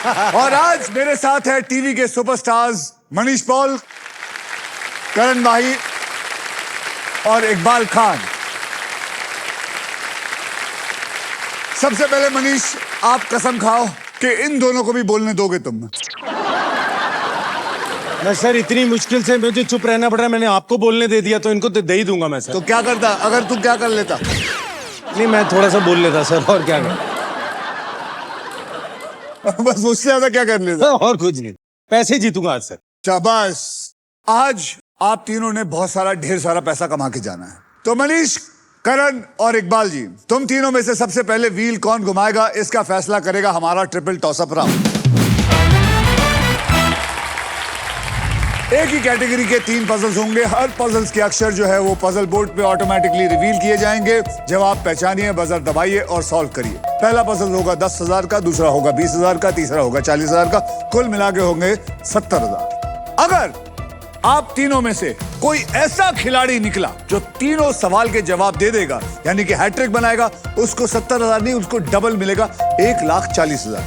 और आज मेरे साथ है टीवी के सुपरस्टार्स मनीष पॉल, करण भाई और इकबाल खान। सबसे पहले मनीष, आप कसम खाओ कि इन दोनों को भी बोलने दोगे तुम? मैं सर इतनी मुश्किल से मुझे चुप रहना पड़ रहा है, मैंने आपको बोलने दे दिया तो इनको तो दे ही दूंगा मैं सर। तो क्या करता अगर तू क्या कर लेता? नहीं, मैं थोड़ा सा बोल लेता सर, और क्या कर बस उससे ज्यादा क्या कर लेता? और कुछ नहीं, पैसे जीतूंगा आज सर। शाबाश, आज आप तीनों ने बहुत सारा ढेर सारा पैसा कमा के जाना है। तो मनीष, करण और इकबाल जी, तुम तीनों में से सबसे पहले व्हील कौन घुमाएगा इसका फैसला करेगा हमारा ट्रिपल टॉसअप राउंड। एक ही कैटेगरी के 3 पजल्स होंगे। हर पजल्स के अक्षर जो है वो पजल बोर्ड पे ऑटोमेटिकली रिवील किए जाएंगे। जवाब पहचानिए, बजर दबाइए और सॉल्व करिए। पहला पजल होगा 10,000 का, दूसरा होगा 20,000 का, तीसरा होगा 40,000 का, कुल मिला के होंगे 70,000। अगर आप तीनों में से कोई ऐसा खिलाड़ी निकला जो तीनों सवाल के जवाब दे देगा, यानी कि हैट्रिक बनाएगा, उसको 70,000 नहीं, उसको डबल मिलेगा 1,40,000।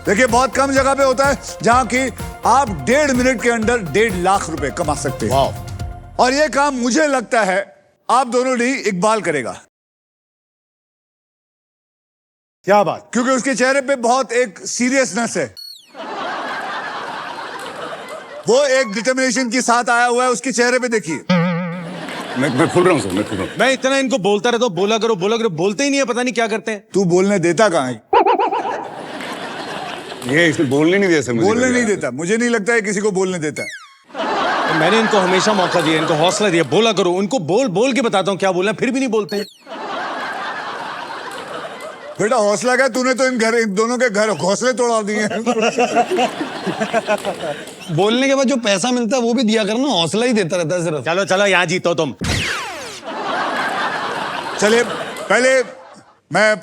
देखिए, बहुत कम जगह पे होता है जहां की आप 1.5 मिनट के अंदर 1.5 लाख रुपए कमा सकते हैं। और ये काम मुझे लगता है आप दोनों नहीं, इकबाल करेगा। क्या बात? क्योंकि उसके चेहरे पे बहुत एक सीरियसनेस है, वो एक डिटर्मिनेशन के साथ आया हुआ है उसके चेहरे पे, देखिए। मैं खुल रहा हूँ सर, मैं खुल रहा हूँ। मैं इतना इनको बोलता रहता हूँ, बोला करो बोला करो, बोलते ही नहीं है, पता नहीं क्या करते हैं। तू बोलने देता कहाँ है? ये इसमें बोलने नहीं दिया सर, मुझे बोलने नहीं देता। मुझे नहीं लगता है किसी को बोलने देता है। तो मैंने इनको हमेशा मौका दिया, इनको हौसला दिया, बोला करो। उनको बोल बोल के बताता हूँ क्या बोलना, फिर भी नहीं बोलते। बेटा हौसला क्या, तूने तो इन दोनों के घर घोंसले तोड़ा दिए हैं। बोलने के बाद जो पैसा मिलता है वो भी दिया करना, हौसला ही देता रहता है सिर्फ। चलो चलो, यहाँ जीतो तुम। चलिए, पहले मैं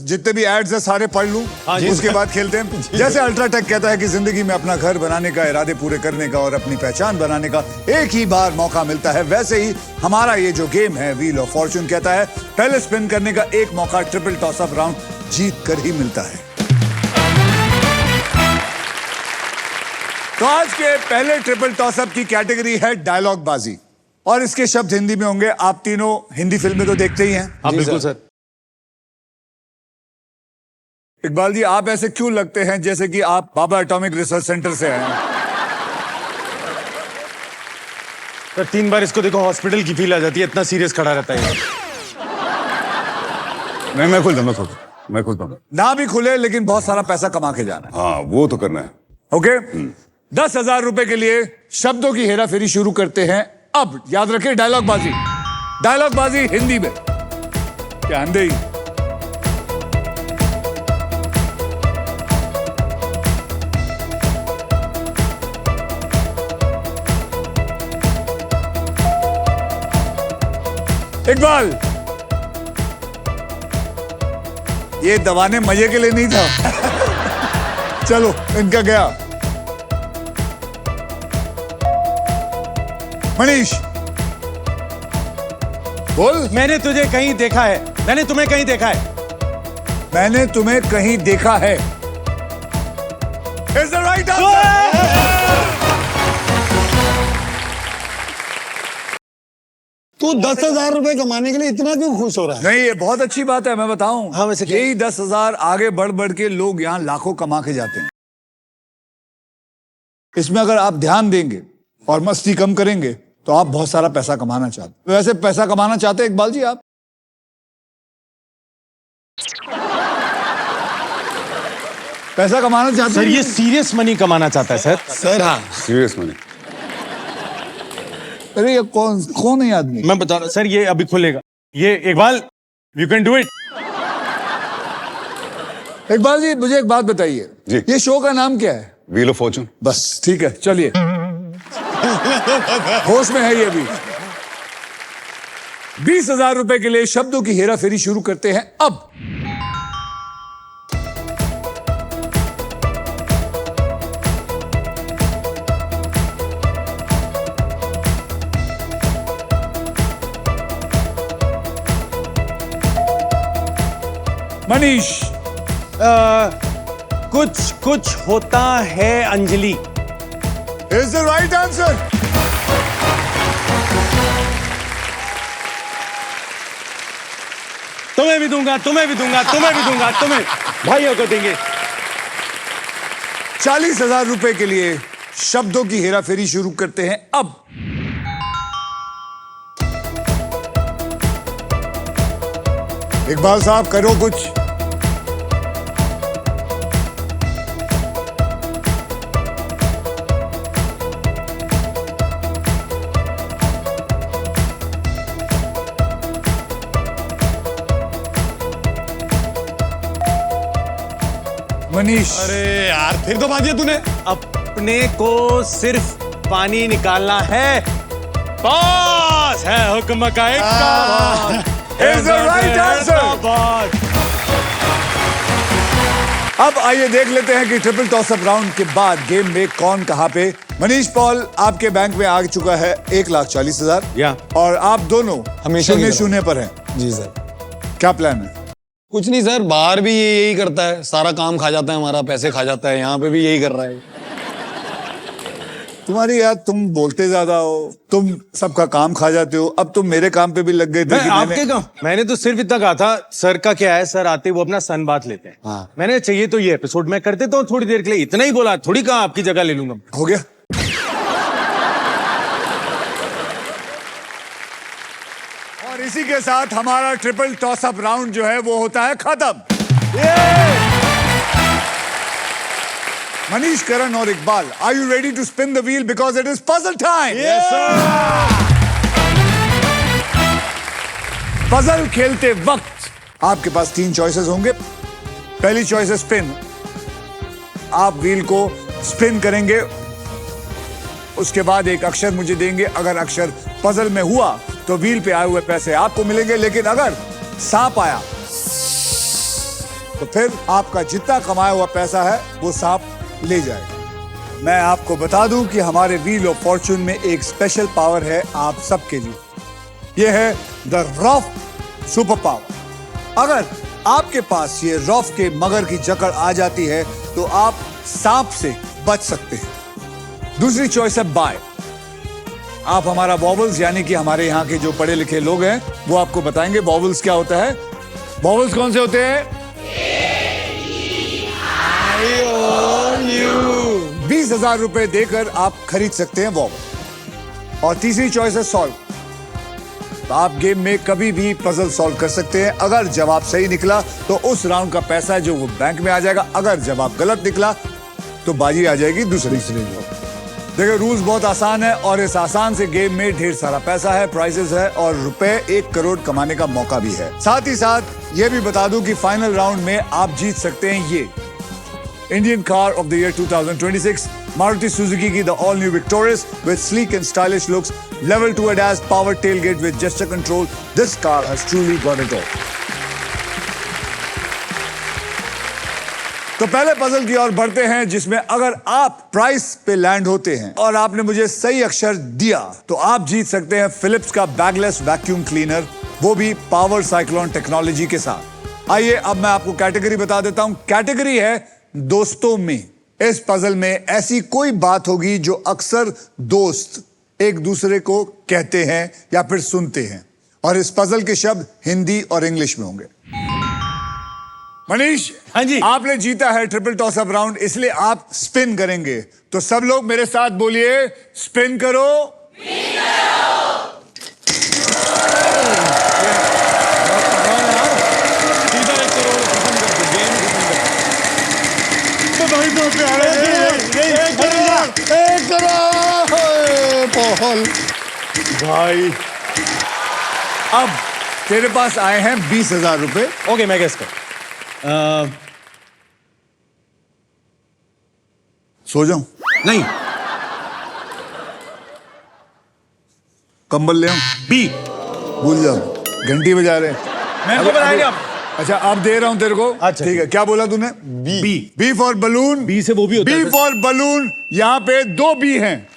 जितने भी एड्स हैं सारे पढ़ लूं, उसके बाद खेलते हैं। जैसे अल्ट्राटेक कहता है कि जिंदगी में अपना घर बनाने का, इरादे पूरे करने का और अपनी पहचान बनाने का एक ही बार मौका मिलता है, वैसे ही हमारा ये जो गेम है व्हील ऑफ फॉर्चून कहता है पहले स्पिन करने का एक मौका ट्रिपल टॉसअप राउंड जीत कर ही मिलता है। तो आज के पहले ट्रिपल टॉसअप की कैटेगरी है डायलॉग बाजी, और इसके शब्द हिंदी में होंगे। आप तीनों हिंदी फिल्में तो देखते ही हैं। हाँ बिल्कुल सर। इकबाल जी, आप ऐसे क्यों लगते हैं जैसे कि आप बाबा एटॉमिक रिसर्च सेंटर से आए हैं? सर 3 बार इसको देखो, हॉस्पिटल की फील आ जाती है, इतना सीरियस खड़ा रहता है। मैं खुलता हूँ, मैं खुलता हूँ। ना भी खुले, लेकिन बहुत सारा पैसा कमा के जाना है। हाँ, वो तो करना है। ओके, 10,000 रुपए के लिए शब्दों की हेरा फेरी शुरू करते हैं। अब याद रखें, डायलॉग बाजी, डायलॉग बाजी हिंदी में। क्या अंधे ही? इकबाल, ये दबाने मजे के लिए नहीं था। चलो, इनका गया। मनीष, बोल। मैंने तुझे कहीं देखा है, मैंने तुम्हें कहीं देखा है। मैंने तुम्हें कहीं देखा है। Is the right answer? तू 10,000 रुपए कमाने के लिए इतना क्यों खुश हो रहा है? नहीं, ये बहुत अच्छी बात है, मैं बताऊं। हाँ, वैसे यही 10,000 आगे बढ़ बढ़ के लोग यहाँ लाखों कमा के जाते हैं। इसमें अगर आप ध्यान देंगे और मस्ती कम करेंगे तो आप बहुत सारा पैसा कमाना चाहते। वैसे पैसा कमाना चाहते हैं इकबाल जी आप? पैसा कमाना चाहते सर हैं? ये सीरियस मनी कमाना चाहता है सर। सर हाँ, सीरियस मैंने। अरे ये कौन है आदमी? मैं बता रहा हूँ सर, ये अभी खुलेगा। ये Iqbal, you can do it. Iqbal ji, मुझे एक बात बताइए, जी। ये शो का नाम क्या है? Wheel of Fortune. बस ठीक है, चलिए। होश में है ये भी। 20,000 रुपए के लिए शब्दों की हेरा फेरी शुरू करते हैं अब। मनीष, कुछ कुछ होता है Anjali. Is the right answer. तुम्हें भी दूंगा, तुम्हें भी दूंगा, तुम्हें भी दूंगा, तुम्हें भाइयों को देंगे। 40,000 रुपए के लिए शब्दों की हेराफेरी शुरू करते हैं अब। इकबाल साहब करो कुछ। मनीष, अरे यार फिर तो बात दिया तूने। अपने को सिर्फ पानी निकालना है, बस है हुक्म का एक is the right answer। अब आइए देख लेते हैं कि ट्रिपल टॉस अप राउंड के बाद गेम में कौन कहां पे। मनीष पॉल, आपके बैंक में आ चुका है 1,40,000 या। और आप दोनों हमेशा की शून्य तरह। शून्य पर हैं। जी सर। क्या प्लान है? कुछ नहीं सर, बाहर भी यही करता है, सारा काम खा जाता है हमारा, पैसे खा जाता है, यहाँ पे भी यही कर रहा है। तुम्हारी यार, तुम बोलते ज्यादा हो, तुम सबका काम खा जाते हो। अब तुम मेरे काम पे भी लग गए थे कि आपके काम, मैंने तो सिर्फ इतना कहा था सर का क्या है, सर आते वो अपना सन बात लेते हैं। हाँ। मैंने चाहिए तो ये एपिसोड मैं कर देता हूँ थोड़ी देर के लिए, इतना ही बोला, थोड़ी कहा आपकी जगह ले लूंगा। हो गया। और इसी के साथ हमारा ट्रिपल टॉस अप राउंड जो है वो होता है खत्म। मनीष, करण और Iqbal, are you ready to spin the wheel because it is puzzle time? Puzzle खेलते वक्त आपके पास 3 चॉइसेस होंगे। पहली चॉइस है स्पिन। आप व्हील को स्पिन करेंगे, उसके बाद एक अक्षर मुझे देंगे। अगर अक्षर पजल में हुआ तो व्हील पे आए हुए पैसे आपको मिलेंगे, लेकिन अगर सांप आया तो फिर आपका जितना कमाया हुआ पैसा है वो सांप ले जाएगा। मैं आपको बता दूं कि हमारे व्हील ऑफ फॉर्चून में एक स्पेशल पावर है आप सबके लिए। यह है द रॉफ सुपर पावर। अगर आपके पास ये रॉफ के मगर की जकड़ आ जाती है तो आप सांप से बच सकते हैं। दूसरी चॉइस है बाय। आप हमारा वॉवल्स, यानी कि हमारे यहाँ के जो पढ़े लिखे लोग हैं वो आपको बताएंगे वॉवल्स क्या होता है। वॉवल्स कौन से होते हैं? 20,000 रुपए देकर आप खरीद सकते हैं वॉवल। और तीसरी चॉइस है सॉल्व। तो आप गेम में कभी भी पजल सॉल्व कर सकते हैं। अगर जवाब सही निकला तो उस राउंड का पैसा जो वो बैंक में आ जाएगा। अगर जवाब गलत निकला तो बाजी आ जाएगी दूसरी। देखिए, रूल्स बहुत आसान है और इस आसान से गेम में ढेर सारा पैसा है, प्राइजेस है और रुपए 1 करोड़ कमाने का मौका भी है। साथ ही साथ ये भी बता दूं कि फाइनल राउंड में आप जीत सकते हैं ये Indian car of the year 2026, Maruti Suzuki की the all-new Victoris with sleek and stylish looks, level 2 ADAS power tailgate with gesture control. This car has truly got it all. तो पहले puzzle की ओर बढ़ते हैं, जिसमें अगर आप प्राइस पे लैंड होते हैं और आपने मुझे सही अक्षर दिया तो आप जीत सकते हैं फिलिप्स का बैगलेस वैक्यूम क्लीनर, वो भी पावर साइक्लोन टेक्नोलॉजी के साथ। आइए अब मैं आपको कैटेगरी बता देता हूं। कैटेगरी है दोस्तों में। इस पजल में ऐसी कोई बात होगी जो अक्सर दोस्त एक दूसरे को कहते हैं या फिर सुनते हैं, और इस पजल के शब्द हिंदी और इंग्लिश में होंगे। मनीष, हाँ जी, आपने जीता है ट्रिपल टॉस अप राउंड, इसलिए आप स्पिन करेंगे। तो सब लोग मेरे साथ बोलिए, स्पिन करो। भाई, अब तेरे पास आए हैं 20,000 रुपए। ओके, मैं गेस कर। सो जाऊं? नहीं, कंबल ले आऊं? बी। भूल जाओ, घंटी बजा रहे हैं। मेरे को बताएंगे आप। अच्छा, अब दे रहा हूं तेरे को। अच्छा, ठीक है। क्या बोला तूने? B. B for balloon. B से वो भी होता है। B for balloon. यहाँ पे 2 बी हैं।